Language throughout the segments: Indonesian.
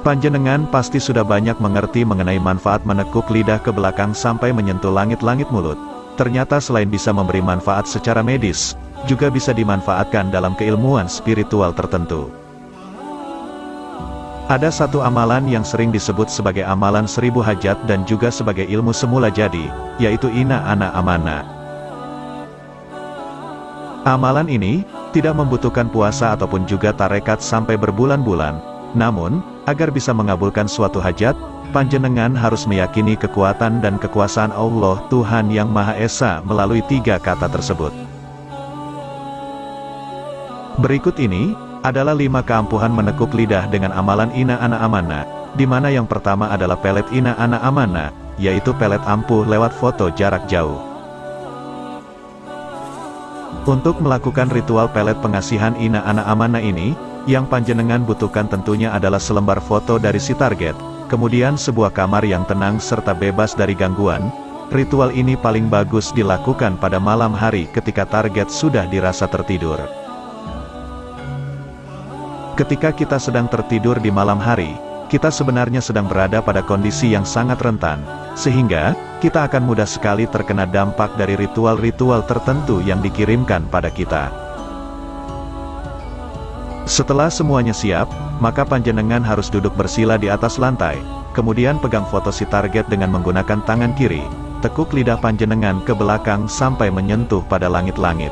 Panjenengan pasti sudah banyak mengerti mengenai manfaat menekuk lidah ke belakang sampai menyentuh langit-langit mulut. Ternyata selain bisa memberi manfaat secara medis, juga bisa dimanfaatkan dalam keilmuan spiritual tertentu. Ada satu amalan yang sering disebut sebagai amalan 1000 hajat dan juga sebagai ilmu semula jadi, yaitu Ina Ana Amana. Amalan ini tidak membutuhkan puasa ataupun juga tarekat sampai berbulan-bulan. Namun, agar bisa mengabulkan suatu hajat, panjenengan harus meyakini kekuatan dan kekuasaan Allah Tuhan Yang Maha Esa melalui 3 kata tersebut. Berikut ini adalah 5 keampuhan menekuk lidah dengan amalan Ina Ana Amana, di mana yang pertama adalah pelet Ina Ana Amana, yaitu pelet ampuh lewat foto jarak jauh. Untuk melakukan ritual pelet pengasihan Ina Ana Amana ini, yang panjenengan butuhkan tentunya adalah selembar foto dari si target, kemudian sebuah kamar yang tenang serta bebas dari gangguan. Ritual ini paling bagus dilakukan pada malam hari ketika target sudah dirasa tertidur. Ketika kita sedang tertidur di malam hari, kita sebenarnya sedang berada pada kondisi yang sangat rentan, sehingga kita akan mudah sekali terkena dampak dari ritual-ritual tertentu yang dikirimkan pada kita. Setelah semuanya siap, maka panjenengan harus duduk bersila di atas lantai, kemudian pegang foto si target dengan menggunakan tangan kiri, tekuk lidah panjenengan ke belakang sampai menyentuh pada langit-langit.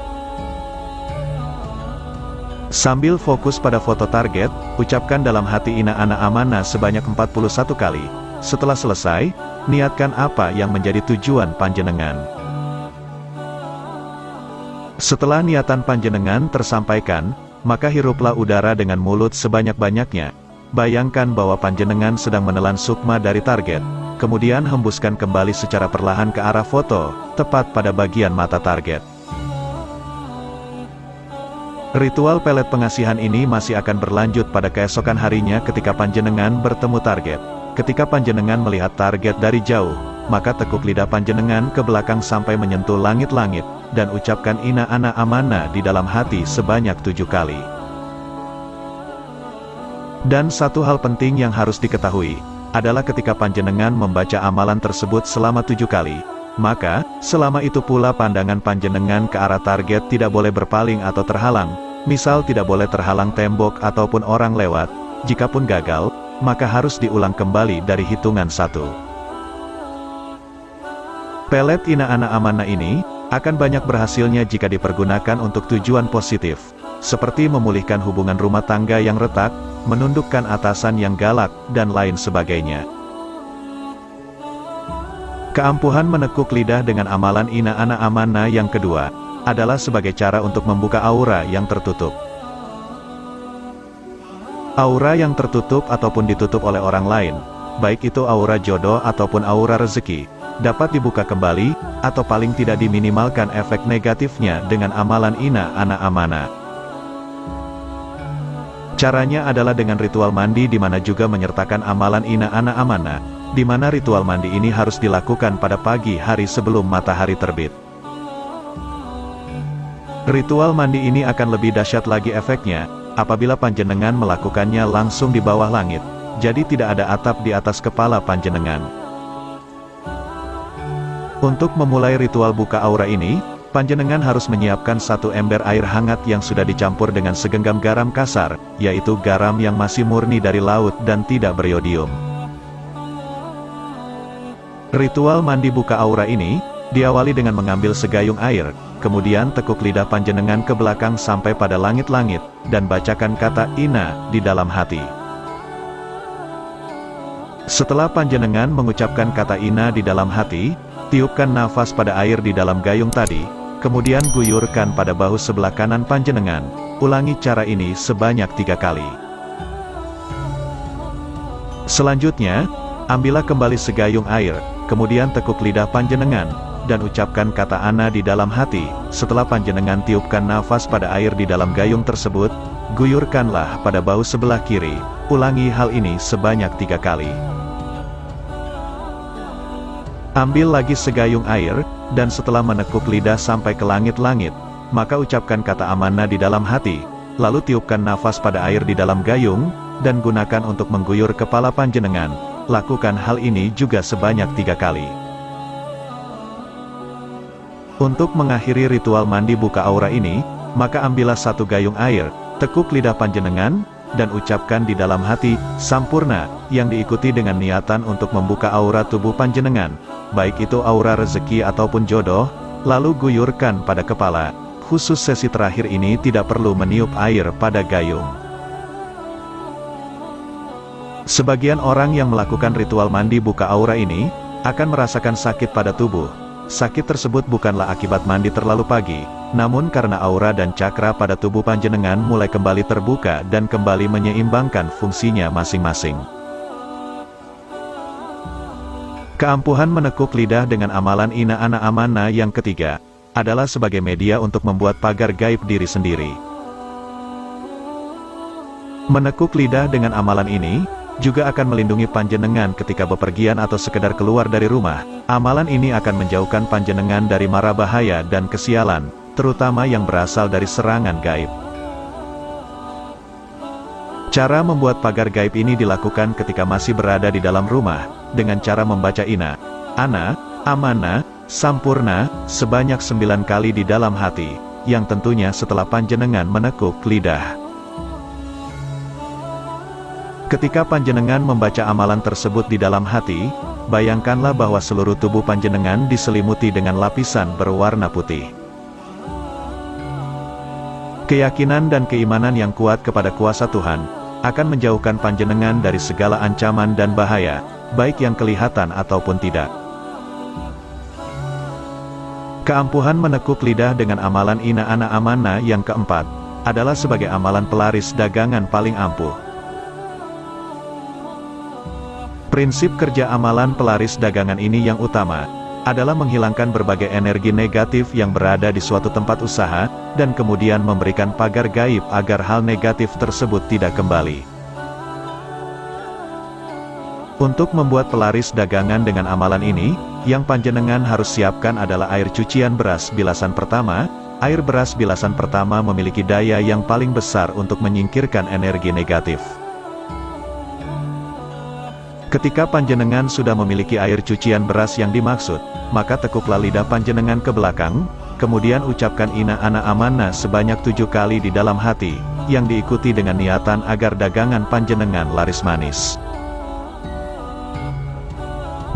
Sambil fokus pada foto target, ucapkan dalam hati Ina Ana Amana sebanyak 41 kali. Setelah selesai, niatkan apa yang menjadi tujuan panjenengan. Setelah niatan panjenengan tersampaikan, maka hiruplah udara dengan mulut sebanyak-banyaknya. Bayangkan bahwa panjenengan sedang menelan sukma dari target, kemudian hembuskan kembali secara perlahan ke arah foto, tepat pada bagian mata target. Ritual pelet pengasihan ini masih akan berlanjut pada keesokan harinya ketika panjenengan bertemu target. Ketika panjenengan melihat target dari jauh, maka tekuk lidah panjenengan ke belakang sampai menyentuh langit-langit, dan ucapkan Ina Ana Amana di dalam hati sebanyak 7 kali. Dan satu hal penting yang harus diketahui, adalah ketika panjenengan membaca amalan tersebut selama 7 kali, maka, selama itu pula pandangan panjenengan ke arah target tidak boleh berpaling atau terhalang, misal tidak boleh terhalang tembok ataupun orang lewat. Jikapun gagal, maka harus diulang kembali dari hitungan 1. Pelet Ina Ana Amana ini akan banyak berhasilnya jika dipergunakan untuk tujuan positif, seperti memulihkan hubungan rumah tangga yang retak, menundukkan atasan yang galak, dan lain sebagainya. Keampuhan menekuk lidah dengan amalan Ina Ana Amana yang kedua, adalah sebagai cara untuk membuka aura yang tertutup. Aura yang tertutup ataupun ditutup oleh orang lain, baik itu aura jodoh ataupun aura rezeki, dapat dibuka kembali, atau paling tidak diminimalkan efek negatifnya dengan amalan Ina Ana Amana. Caranya adalah dengan ritual mandi di mana juga menyertakan amalan Ina Ana Amana, di mana ritual mandi ini harus dilakukan pada pagi hari sebelum matahari terbit. Ritual mandi ini akan lebih dahsyat lagi efeknya, apabila panjenengan melakukannya langsung di bawah langit, jadi tidak ada atap di atas kepala panjenengan. Untuk memulai ritual buka aura ini, panjenengan harus menyiapkan 1 ember air hangat yang sudah dicampur dengan segenggam garam kasar, yaitu garam yang masih murni dari laut dan tidak beriodium. Ritual mandi buka aura ini diawali dengan mengambil segayung air, kemudian tekuk lidah panjenengan ke belakang sampai pada langit-langit, dan bacakan kata Ina di dalam hati. Setelah panjenengan mengucapkan kata Ina di dalam hati, tiupkan nafas pada air di dalam gayung tadi, kemudian guyurkan pada bahu sebelah kanan panjenengan. Ulangi cara ini sebanyak 3 kali. Selanjutnya, ambillah kembali segayung air, kemudian tekuk lidah panjenengan, dan ucapkan kata Ana di dalam hati. Setelah panjenengan tiupkan nafas pada air di dalam gayung tersebut, guyurkanlah pada bahu sebelah kiri. Ulangi hal ini sebanyak 3 kali. Ambil lagi segayung air, dan setelah menekuk lidah sampai ke langit-langit, maka ucapkan kata Amana di dalam hati, lalu tiupkan nafas pada air di dalam gayung, dan gunakan untuk mengguyur kepala panjenengan. Lakukan hal ini juga sebanyak 3 kali. Untuk mengakhiri ritual mandi buka aura ini, maka ambillah 1 gayung air, tekuk lidah panjenengan, dan ucapkan di dalam hati, "Sampurna," yang diikuti dengan niatan untuk membuka aura tubuh panjenengan, baik itu aura rezeki ataupun jodoh, lalu guyurkan pada kepala. Khusus sesi terakhir ini tidak perlu meniup air pada gayung. Sebagian orang yang melakukan ritual mandi buka aura ini, akan merasakan sakit pada tubuh. Sakit tersebut bukanlah akibat mandi terlalu pagi, namun karena aura dan cakra pada tubuh panjenengan mulai kembali terbuka dan kembali menyeimbangkan fungsinya masing-masing. Keampuhan menekuk lidah dengan amalan Ina Ana Amana yang ketiga, adalah sebagai media untuk membuat pagar gaib diri sendiri. Menekuk lidah dengan amalan ini, juga akan melindungi panjenengan ketika bepergian atau sekedar keluar dari rumah. Amalan ini akan menjauhkan panjenengan dari mara bahaya dan kesialan, terutama yang berasal dari serangan gaib. Cara membuat pagar gaib ini dilakukan ketika masih berada di dalam rumah, dengan cara membaca Ina, Ana, Amana, Sampurna, sebanyak 9 kali di dalam hati, yang tentunya setelah panjenengan menekuk lidah. Ketika panjenengan membaca amalan tersebut di dalam hati, bayangkanlah bahwa seluruh tubuh panjenengan diselimuti dengan lapisan berwarna putih. Keyakinan dan keimanan yang kuat kepada kuasa Tuhan, akan menjauhkan panjenengan dari segala ancaman dan bahaya, baik yang kelihatan ataupun tidak. Keampuhan menekuk lidah dengan amalan Ina Ana Amana yang keempat, adalah sebagai amalan pelaris dagangan paling ampuh. Prinsip kerja amalan pelaris dagangan ini yang utama, adalah menghilangkan berbagai energi negatif yang berada di suatu tempat usaha, dan kemudian memberikan pagar gaib agar hal negatif tersebut tidak kembali. Untuk membuat pelaris dagangan dengan amalan ini, yang panjenengan harus siapkan adalah air cucian beras bilasan pertama. Air beras bilasan pertama memiliki daya yang paling besar untuk menyingkirkan energi negatif. Ketika panjenengan sudah memiliki air cucian beras yang dimaksud, maka tekuklah lidah panjenengan ke belakang, kemudian ucapkan Ina Ana Amana sebanyak 7 kali di dalam hati, yang diikuti dengan niatan agar dagangan panjenengan laris manis.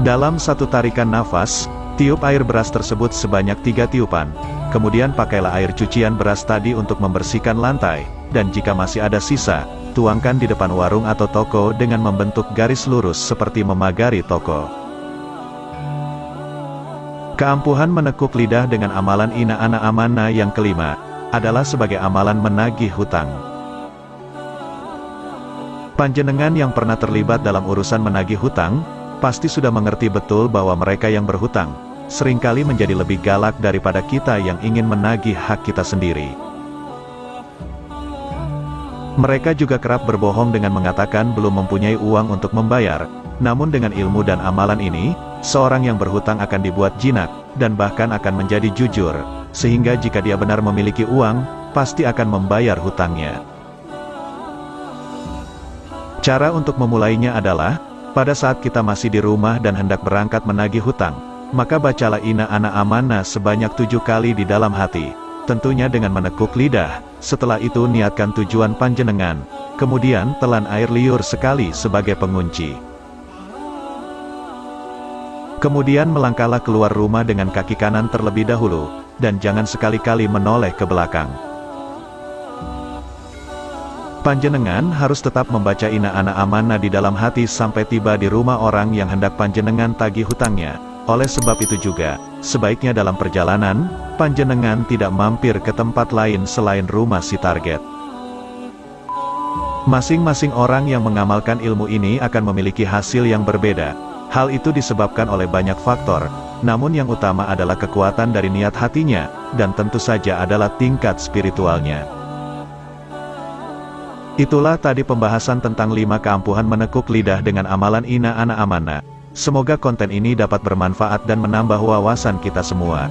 Dalam satu tarikan nafas, tiup air beras tersebut sebanyak 3 tiupan, kemudian pakailah air cucian beras tadi untuk membersihkan lantai, dan jika masih ada sisa, tuangkan di depan warung atau toko dengan membentuk garis lurus seperti memagari toko. Keampuhan menekuk lidah dengan amalan Ina Ana Amana yang kelima, adalah sebagai amalan menagih hutang. Panjenengan yang pernah terlibat dalam urusan menagih hutang, pasti sudah mengerti betul bahwa mereka yang berhutang, seringkali menjadi lebih galak daripada kita yang ingin menagih hak kita sendiri. Mereka juga kerap berbohong dengan mengatakan belum mempunyai uang untuk membayar, namun dengan ilmu dan amalan ini, seorang yang berhutang akan dibuat jinak, dan bahkan akan menjadi jujur, sehingga jika dia benar memiliki uang, pasti akan membayar hutangnya. Cara untuk memulainya adalah, pada saat kita masih di rumah dan hendak berangkat menagih hutang, maka bacalah Ina Ana Amana sebanyak 7 kali di dalam hati, tentunya dengan menekuk lidah. Setelah itu niatkan tujuan panjenengan, kemudian telan air liur sekali sebagai pengunci. Kemudian melangkahlah keluar rumah dengan kaki kanan terlebih dahulu, dan jangan sekali-kali menoleh ke belakang. Panjenengan harus tetap membaca Ina Ana Amana di dalam hati sampai tiba di rumah orang yang hendak panjenengan tagih hutangnya. Oleh sebab itu juga, sebaiknya dalam perjalanan, panjenengan tidak mampir ke tempat lain selain rumah si target. Masing-masing orang yang mengamalkan ilmu ini akan memiliki hasil yang berbeda. Hal itu disebabkan oleh banyak faktor, namun yang utama adalah kekuatan dari niat hatinya, dan tentu saja adalah tingkat spiritualnya. Itulah tadi pembahasan tentang 5 keampuhan menekuk lidah dengan amalan Ina Ana Amana. Semoga konten ini dapat bermanfaat dan menambah wawasan kita semua.